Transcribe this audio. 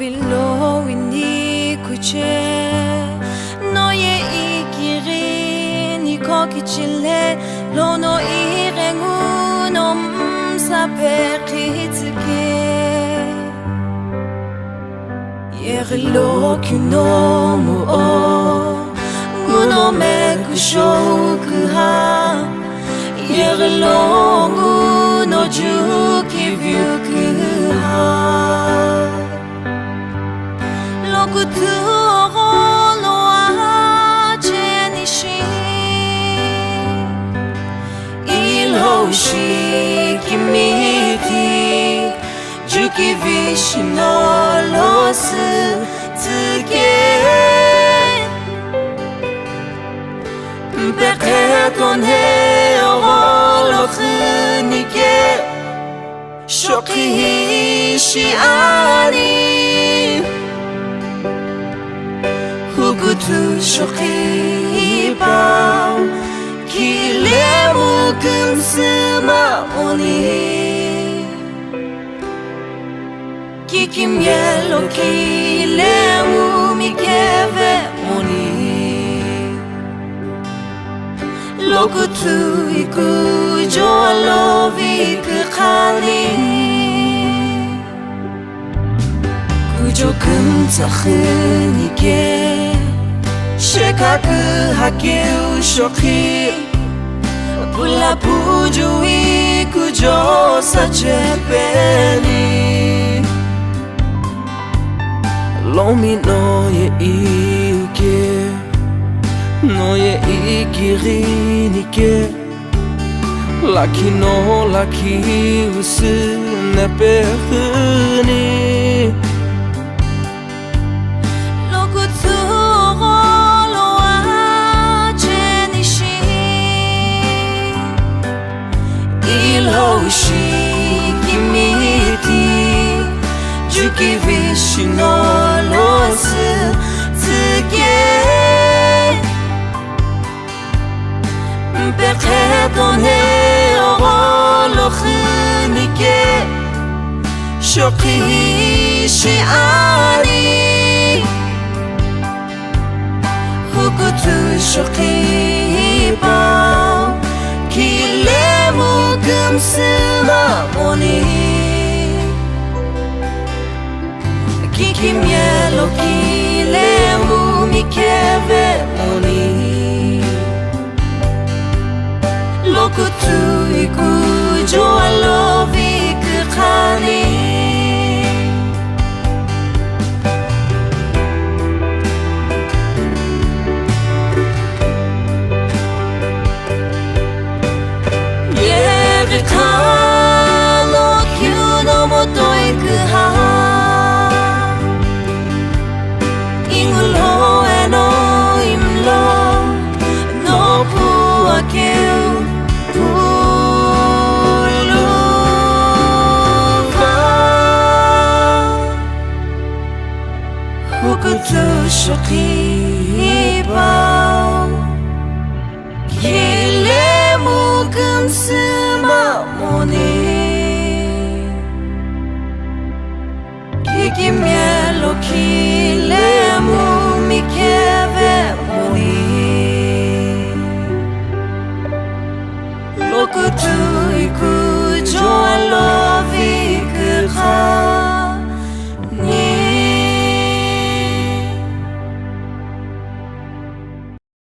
villo inni kuche 너의 이 길이 거기질래 로노 이랭우 nom사베키츠게 예글로 규노무어 무노메 구쇼크하 예글로 무노 주기뷰크하 로쿠투 Shoqhi kimiti juki vishno los tsuge Beketon he olokhnike Shoqhi shi'ani Hukuthu Shoqhi bao Kilemu kumsuma oni Kikim yelo kilemu mikeve oni Lokutu iku jolovi kkhani Kujo kumtakhnike Shekaku hakeu Shoqhi Pula pujui kujo sachepeni Lomi no ye ike No ye ikirinike Laki no laki usu nepehni Shikimiti Juki vishno los tsuge Beketon he olokhnike Shoqhi shi'ani Hukuthu Shoqhi bao Kilemu kumsuma oni Kikim yelo kilemu mikeve oni Lokutu iku joalovi kkhani Hukuthu Shoqhi bao Kilemu kumsuma moni Kikim yelo ki